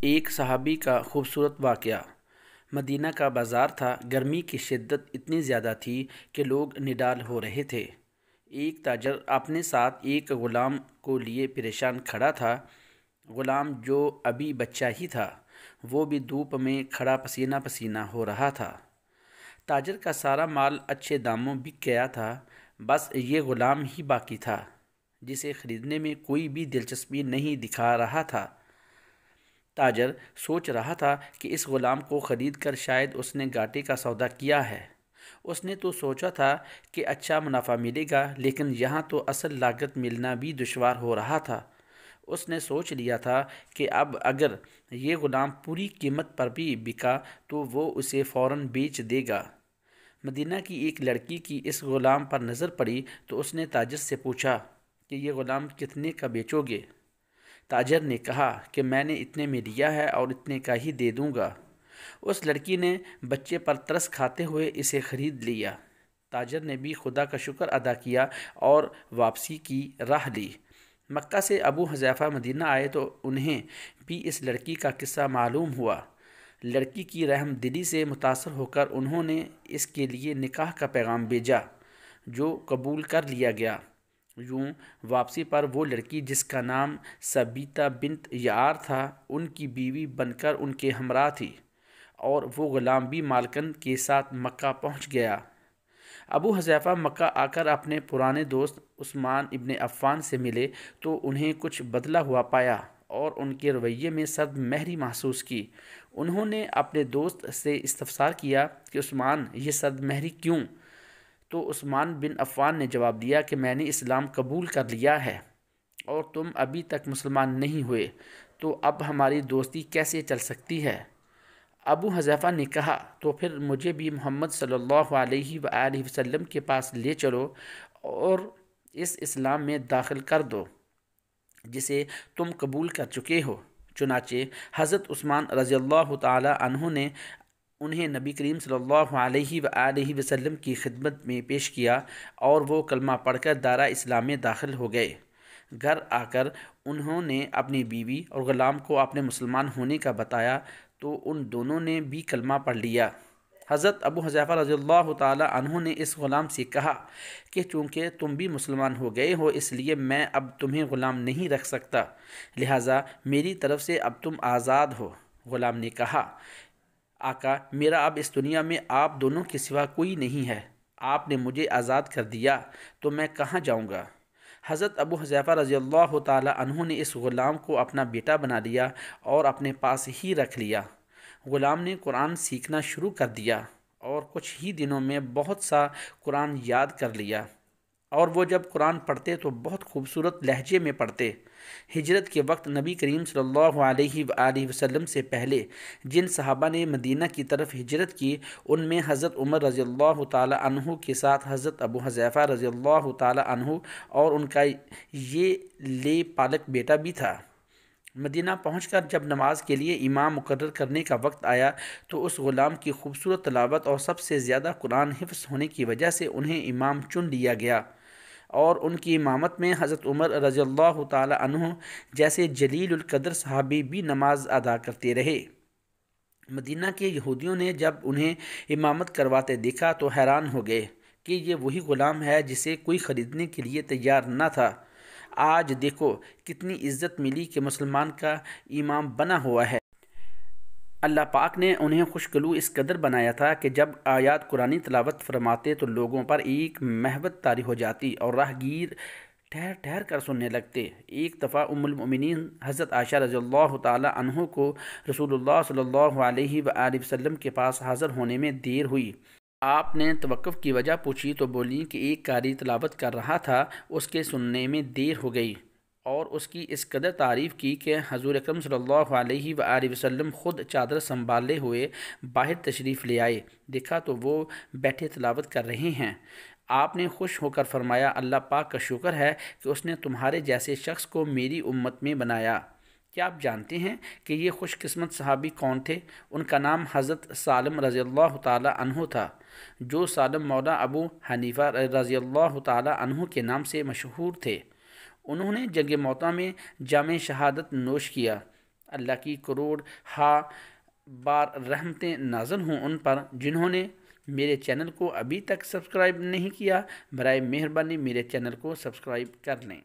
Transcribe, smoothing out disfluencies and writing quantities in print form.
ایک صحابی کا خوبصورت واقعہ۔ مدینہ کا بازار تھا۔ گرمی کی شدت اتنی زیادہ تھی کہ لوگ نڈال ہو رہے تھے۔ ایک تاجر اپنے ساتھ ایک غلام کو لیے پریشان کھڑا تھا۔ غلام جو ابھی بچہ ہی تھا، وہ بھی دھوپ میں کھڑا پسینہ پسینہ ہو رہا تھا۔ تاجر کا سارا مال اچھے داموں بک گیا تھا، بس یہ غلام ہی باقی تھا جسے خریدنے میں کوئی بھی دلچسپی نہیں دکھا رہا تھا۔ تاجر سوچ رہا تھا کہ اس غلام کو خرید کر شاید اس نے گھاٹے کا سودا کیا ہے۔ اس نے تو سوچا تھا کہ اچھا منافع ملے گا، لیکن یہاں تو اصل لاگت ملنا بھی دشوار ہو رہا تھا۔ اس نے سوچ لیا تھا کہ اب اگر یہ غلام پوری قیمت پر بھی بکا تو وہ اسے فوراً بیچ دے گا۔ مدینہ کی ایک لڑکی کی اس غلام پر نظر پڑی تو اس نے تاجر سے پوچھا کہ یہ غلام کتنے کا بیچو گے؟ تاجر نے کہا کہ میں نے اتنے میں لیا ہے اور اتنے کا ہی دے دوں گا۔ اس لڑکی نے بچے پر ترس کھاتے ہوئے اسے خرید لیا۔ تاجر نے بھی خدا کا شکر ادا کیا اور واپسی کی راہ لی۔ مکہ سے ابو حذیفہ مدینہ آئے تو انہیں بھی اس لڑکی کا قصہ معلوم ہوا۔ لڑکی کی رحم دلی سے متاثر ہو کر انہوں نے اس کے لیے نکاح کا پیغام بھیجا، جو قبول کر لیا گیا۔ یوں واپسی پر وہ لڑکی، جس کا نام ثابتہ بنت یعار تھا، ان کی بیوی بن کر ان کے ہمراہ تھی، اور وہ غلام بھی مالکن کے ساتھ مکہ پہنچ گیا۔ ابو حذیفہ مکہ آ کر اپنے پرانے دوست عثمان ابن عفان سے ملے تو انہیں کچھ بدلا ہوا پایا اور ان کے رویے میں سرد مہری محسوس کی۔ انہوں نے اپنے دوست سے استفسار کیا کہ عثمان، یہ سرد مہری کیوں؟ تو عثمان بن عفان نے جواب دیا کہ میں نے اسلام قبول کر لیا ہے اور تم ابھی تک مسلمان نہیں ہوئے، تو اب ہماری دوستی کیسے چل سکتی ہے؟ ابو حذیفہ نے کہا تو پھر مجھے بھی محمد صلی اللہ علیہ وآلہ وسلم کے پاس لے چلو اور اس اسلام میں داخل کر دو جسے تم قبول کر چکے ہو۔ چنانچہ حضرت عثمان رضی اللہ تعالی عنہ نے انہیں نبی کریم صلی اللہ علیہ وآلہ وسلم کی خدمت میں پیش کیا اور وہ کلمہ پڑھ کر دائرہ اسلام میں داخل ہو گئے۔ گھر آ کر انہوں نے اپنی بیوی اور غلام کو اپنے مسلمان ہونے کا بتایا تو ان دونوں نے بھی کلمہ پڑھ لیا۔ حضرت ابو حذیفہ رضی اللہ تعالی عنہ نے اس غلام سے کہا کہ چونکہ تم بھی مسلمان ہو گئے ہو، اس لیے میں اب تمہیں غلام نہیں رکھ سکتا، لہٰذا میری طرف سے اب تم آزاد ہو۔ غلام نے کہا، آقا، میرا اب اس دنیا میں آپ دونوں کے سوا کوئی نہیں ہے۔ آپ نے مجھے آزاد کر دیا تو میں کہاں جاؤں گا؟ حضرت ابو حذیفہ رضی اللہ تعالی عنہ نے اس غلام کو اپنا بیٹا بنا لیا اور اپنے پاس ہی رکھ لیا۔ غلام نے قرآن سیکھنا شروع کر دیا اور کچھ ہی دنوں میں بہت سا قرآن یاد کر لیا، اور وہ جب قرآن پڑھتے تو بہت خوبصورت لہجے میں پڑھتے۔ ہجرت کے وقت نبی کریم صلی اللہ علیہ وآلہ وسلم سے پہلے جن صحابہ نے مدینہ کی طرف ہجرت کی، ان میں حضرت عمر رضی اللہ تعالی عنہ کے ساتھ حضرت ابو حذیفہ رضی اللہ تعالی عنہ اور ان کا یہ لے پالک بیٹا بھی تھا۔ مدینہ پہنچ کر جب نماز کے لیے امام مقرر کرنے کا وقت آیا تو اس غلام کی خوبصورت تلاوت اور سب سے زیادہ قرآن حفظ ہونے کی وجہ سے انہیں امام چن لیا گیا، اور ان کی امامت میں حضرت عمر رضی اللہ تعالی عنہ جیسے جلیل القدر صحابی بھی نماز ادا کرتے رہے۔ مدینہ کے یہودیوں نے جب انہیں امامت کرواتے دیکھا تو حیران ہو گئے کہ یہ وہی غلام ہے جسے کوئی خریدنے کے لیے تیار نہ تھا۔ آج دیکھو کتنی عزت ملی کہ مسلمان کا امام بنا ہوا ہے۔ اللہ پاک نے انہیں خوشگلو اس قدر بنایا تھا کہ جب آیات قرآنی تلاوت فرماتے تو لوگوں پر ایک مہبت طاری ہو جاتی اور راہگیر ٹھہر ٹھہر کر سننے لگتے۔ ایک دفعہ ام المؤمنین حضرت عائشہ رضی اللہ تعالی عنہ کو رسول اللہ صلی اللہ علیہ وآلہ وسلم کے پاس حاضر ہونے میں دیر ہوئی۔ آپ نے توقف کی وجہ پوچھی تو بولیں کہ ایک قاری تلاوت کر رہا تھا، اس کے سننے میں دیر ہو گئی، اور اس کی اس قدر تعریف کی کہ حضور اکرم صلی اللہ علیہ وآلہ وسلم خود چادر سنبھالے ہوئے باہر تشریف لے آئے۔ دیکھا تو وہ بیٹھے تلاوت کر رہے ہیں۔ آپ نے خوش ہو کر فرمایا، اللہ پاک کا شکر ہے کہ اس نے تمہارے جیسے شخص کو میری امت میں بنایا۔ کیا آپ جانتے ہیں کہ یہ خوش قسمت صحابی کون تھے؟ ان کا نام حضرت سالم رضی اللہ تعالی عنہ تھا، جو سالم مولا ابو حنیفہ رضی اللہ تعالی عنہ کے نام سے مشہور تھے۔ انہوں نے جنگ موطا میں جام شہادت نوش کیا۔ اللہ کی کروڑ ہا بار رحمتیں نازل ہوں ان پر جنہوں نے میرے چینل کو ابھی تک سبسکرائب نہیں کیا۔ برائے مہربانی میرے چینل کو سبسکرائب کر لیں۔